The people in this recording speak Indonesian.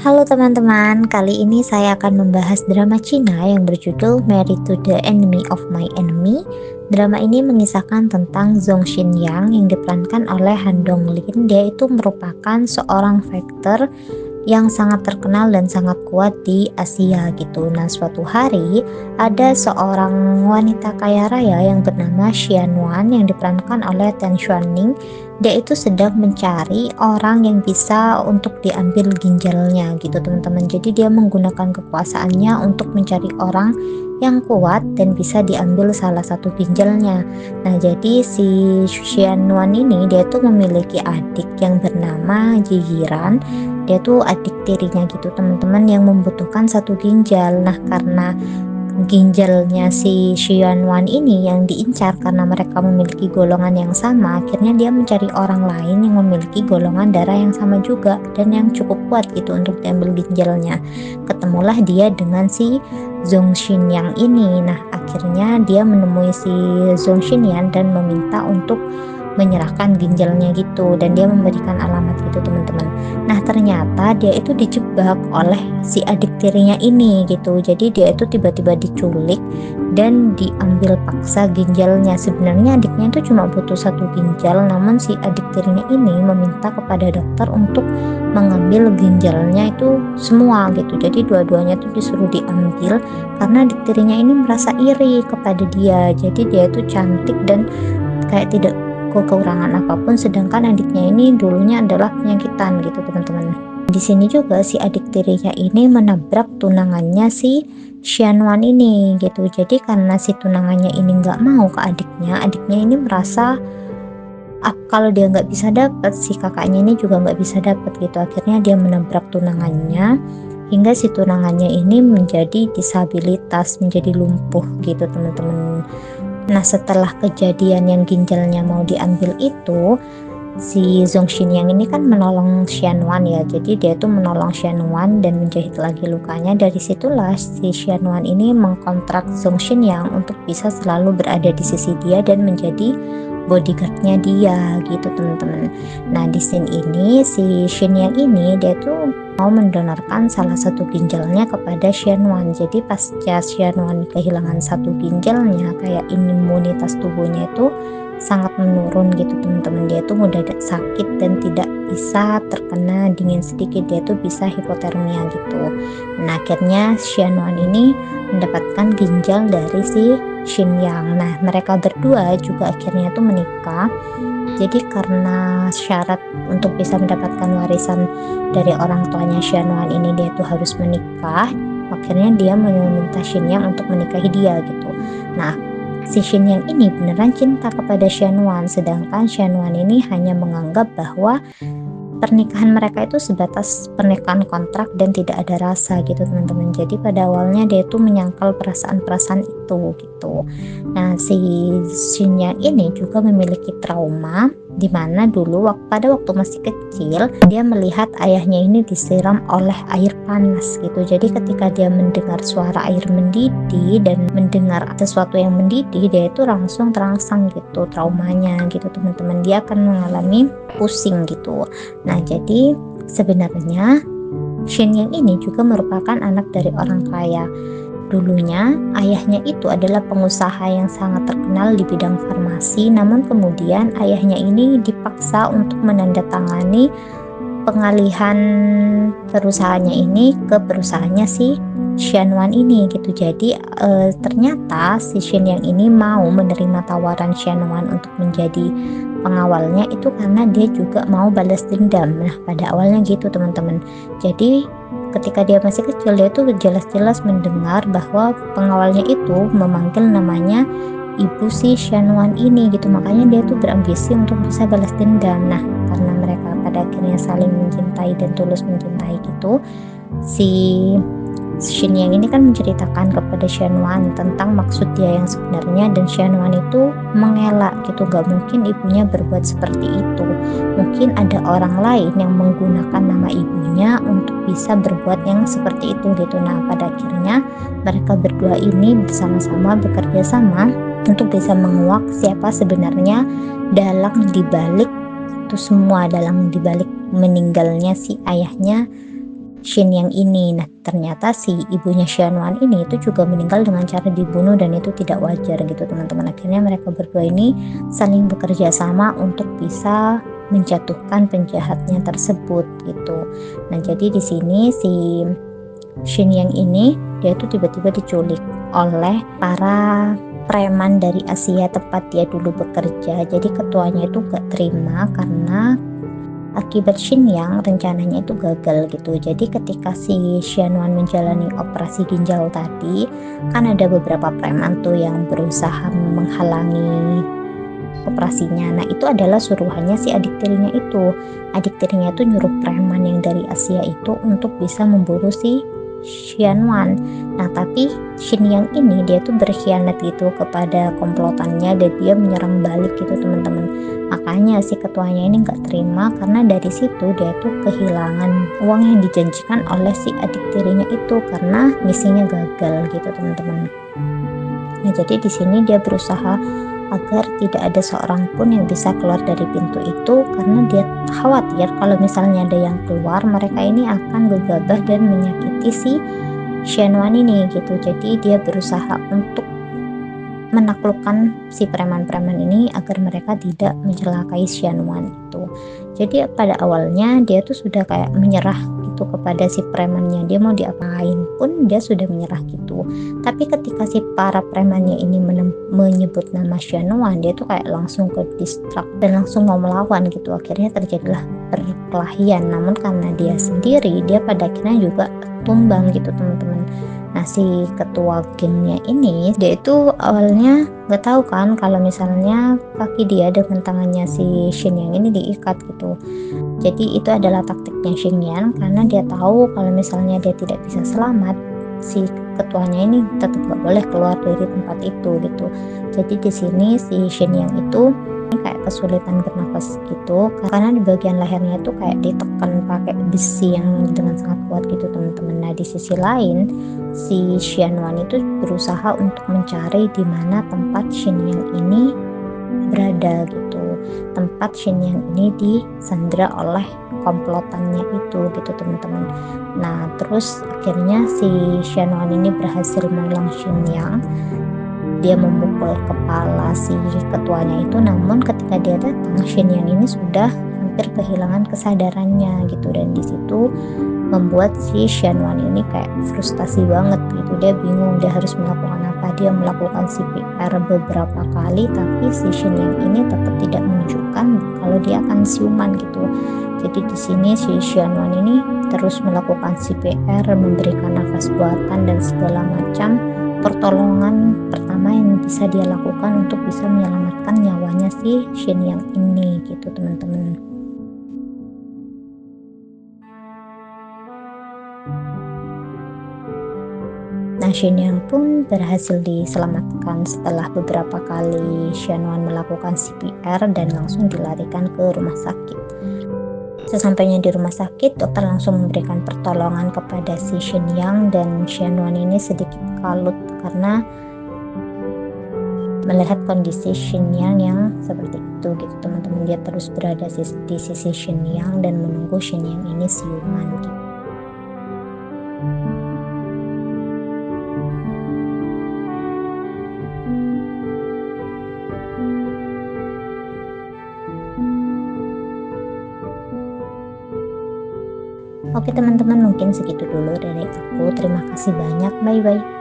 Halo teman-teman, kali ini saya akan membahas drama Cina yang berjudul Married to the Enemy of My Enemy. Drama ini mengisahkan tentang Zhong Xinyang yang diperankan oleh Han Donglin. Dia itu merupakan seorang fighter yang sangat terkenal dan sangat kuat di Asia gitu. Nah, suatu hari ada seorang wanita kaya raya yang bernama Xian Wan yang diperankan oleh Tan Xuanning. Dia itu sedang mencari orang yang bisa untuk diambil ginjalnya gitu, teman-teman. Jadi dia menggunakan kekuasaannya untuk mencari orang yang kuat dan bisa diambil salah satu ginjalnya. Nah, jadi si Xian Wan ini dia tuh memiliki adik yang bernama Jihiran. Dia tuh adik tirinya gitu, teman-teman, yang membutuhkan satu ginjal. Nah, karena ginjalnya si Xian Wan ini yang diincar karena mereka memiliki golongan yang sama, akhirnya dia mencari orang lain yang memiliki golongan darah yang sama juga dan yang cukup kuat gitu untuk diambil ginjalnya. Ketemulah dia dengan si Zhong Xinyang ini. Nah, akhirnya dia menemui si Zhong Xinyang dan meminta untuk menyerahkan ginjalnya gitu, dan dia memberikan alamat gitu, teman-teman. Nah, ternyata dia itu dijebak oleh si adik tirinya ini gitu. Jadi dia itu tiba-tiba diculik dan diambil paksa ginjalnya. Sebenarnya adiknya itu cuma butuh satu ginjal, namun si adik tirinya ini meminta kepada dokter untuk mengambil ginjalnya itu semua gitu. Jadi dua-duanya itu disuruh diambil karena adik tirinya ini merasa iri kepada dia. Jadi dia itu cantik dan kayak tidak kekurangan apapun, sedangkan adiknya ini dulunya adalah penyakitan gitu, teman-teman. Di sini juga si adik tirinya ini menabrak tunangannya si Xian Wan ini gitu. Jadi karena si tunangannya ini nggak mau ke adiknya ini merasa kalau dia nggak bisa dapat, si kakaknya ini juga nggak bisa dapat gitu. Akhirnya dia menabrak tunangannya hingga si tunangannya ini menjadi disabilitas, menjadi lumpuh gitu, teman-teman. Nah, setelah kejadian yang ginjalnya mau diambil itu, si Zhong Xinyang ini kan menolong Xian Wan ya. Jadi dia tuh menolong Xian Wan dan menjahit lagi lukanya. Dari situlah si Xian Wan ini mengkontrak Zhong Xinyang untuk bisa selalu berada di sisi dia dan menjadi bodyguardnya dia gitu, teman-teman. Nah, di scene ini si Xinyang ini dia tuh mau mendonorkan salah satu ginjalnya kepada Xian Wan. Jadi pasca Xian Wan kehilangan satu ginjalnya, kayak imunitas tubuhnya itu sangat menurun gitu, teman-teman. Dia tuh mudah sakit dan tidak bisa terkena dingin sedikit, dia tuh bisa hipotermia gitu. Nah, akhirnya Xian Wan ini mendapatkan ginjal dari si Xinyang. Nah, mereka berdua juga akhirnya tuh menikah. Jadi karena syarat untuk bisa mendapatkan warisan dari orang tuanya Xian Wan ini, dia tuh harus menikah. Akhirnya dia meminta Xinyang untuk menikahi dia gitu. Nah, si Xinyang ini beneran cinta kepada Xian Wan, sedangkan Xian Wan ini hanya menganggap bahwa pernikahan mereka itu sebatas pernikahan kontrak dan tidak ada rasa gitu, teman-teman. Jadi pada awalnya dia itu menyangkal perasaan-perasaan itu gitu. Nah, si Xinyang ini juga memiliki trauma di mana dulu pada waktu masih kecil dia melihat ayahnya ini disiram oleh air panas gitu. Jadi ketika dia mendengar suara air mendidih dan mendengar sesuatu yang mendidih, dia itu langsung terangsang gitu traumanya gitu, teman-teman. Dia akan mengalami pusing gitu. Nah, jadi sebenarnya Xinyang ini juga merupakan anak dari orang kaya. Dulunya ayahnya itu adalah pengusaha yang sangat terkenal di bidang farmasi, namun kemudian ayahnya ini dipaksa untuk menandatangani pengalihan perusahaannya ini ke perusahaannya si Xian Wan ini gitu. Jadi ternyata si Xinyang ini mau menerima tawaran Xian Wan untuk menjadi pengawalnya itu karena dia juga mau balas dendam. Nah, pada awalnya gitu, teman-teman. Jadi ketika dia masih kecil, dia tuh jelas-jelas mendengar bahwa pengawalnya itu memanggil namanya ibu si Xian Wan ini gitu. Makanya dia tuh berambisi untuk bisa balas dendam. Nah, karena mereka pada akhirnya saling mencintai dan tulus mencintai gitu, si Xinyang ini kan menceritakan kepada Xian Wan tentang maksud dia yang sebenarnya, dan Xian Wan itu mengelak gitu. Gak mungkin ibunya berbuat seperti itu, mungkin ada orang lain yang menggunakan nama ibunya untuk bisa berbuat yang seperti itu gitu. Nah, pada akhirnya mereka berdua ini bersama-sama bekerja sama untuk bisa menguak siapa sebenarnya dalang dibalik itu semua, dalang dibalik meninggalnya si ayahnya Shin yang ini. Nah, ternyata si ibunya Xianwan ini itu juga meninggal dengan cara dibunuh dan itu tidak wajar gitu teman-teman. Akhirnya mereka berdua ini saling bekerja sama untuk bisa menjatuhkan penjahatnya tersebut gitu. Nah, jadi di sini si Shin yang ini dia itu tiba-tiba diculik oleh para preman dari Asia tempat dia dulu bekerja. Jadi ketuanya itu gak terima karena akibat Shin Yang rencananya itu gagal gitu. Jadi ketika si Xianwan menjalani operasi ginjal tadi, kan ada beberapa preman tuh yang berusaha menghalangi operasinya. Nah, itu adalah suruhannya si adik tirinya itu. Adik tirinya itu nyuruh preman yang dari Asia itu untuk bisa memburu si Xianwan. Nah, tapi Shin Yang ini dia tuh berkhianat gitu kepada komplotannya dan dia menyerang balik gitu teman-teman. Makanya si ketuanya ini nggak terima karena dari situ dia tuh kehilangan uang yang dijanjikan oleh si adik tirinya itu karena misinya gagal gitu teman-teman. Nah, jadi di sini dia berusaha agar tidak ada seorang pun yang bisa keluar dari pintu itu karena dia khawatir kalau misalnya ada yang keluar mereka ini akan gegabah dan menyakiti si Xianwan ini gitu. Jadi dia berusaha untuk menaklukkan si preman-preman ini agar mereka tidak mencelakai Xianwan itu. Jadi pada awalnya dia tuh sudah kayak menyerah gitu kepada si premannya, dia mau diapain pun dia sudah menyerah gitu. Tapi ketika si para premannya ini menyebut nama Xianwan, dia tuh kayak langsung ke distract dan langsung mau melawan gitu. Akhirnya terjadilah perkelahian, namun karena dia sendiri dia pada akhirnya juga tumbang gitu teman-teman. Nah, si ketua gengnya ini dia itu awalnya nggak tahu kan kalau misalnya kaki dia dengan tangannya si Shin yang ini diikat gitu. Jadi itu adalah taktiknya Shin Yang karena dia tahu kalau misalnya dia tidak bisa selamat, si ketuanya ini tetap nggak boleh keluar dari tempat itu gitu. Jadi di sini si Shin Yang itu kayak kesulitan bernafas gitu karena di bagian lehernya itu kayak ditekan pakai besi yang dengan sangat kuat gitu teman-teman. Nah, di sisi lain si Xianwan itu berusaha untuk mencari di mana tempat Shin Yang ini berada gitu, tempat Shin Yang ini disandra oleh komplotannya itu gitu teman-teman. Nah, terus akhirnya si Xianwan ini berhasil menolong Shin Yang. Dia memukul kepala si ketuanya itu, namun ketika dia datang Shin Yang ini sudah hampir kehilangan kesadarannya gitu, dan di situ membuat si Xianwan ini kayak frustasi banget gitu. Dia bingung dia harus melakukan apa. Dia melakukan CPR beberapa kali tapi si Shin Yang ini tetap tidak menunjukkan kalau dia akan siuman gitu. Jadi di sini si Xianwan ini terus melakukan CPR, memberikan nafas buatan dan segala macam pertolongan pertama yang bisa dia lakukan untuk bisa menyelamatkan nyawanya si Shin Yang ini gitu teman-teman. Nah, Shin Yang pun berhasil diselamatkan setelah beberapa kali Xianwan melakukan CPR dan langsung dilarikan ke rumah sakit. Sesampainya di rumah sakit, dokter langsung memberikan pertolongan kepada si Shin Yang dan Xianwan ini sedikit kalut karena melihat kondisi Shin Yang yang seperti itu gitu teman-teman. Dia terus berada di sisi Shin Yang dan menunggu Shin Yang ini siuman gitu. Oke teman-teman, mungkin segitu dulu dari aku. Terima kasih banyak, bye bye.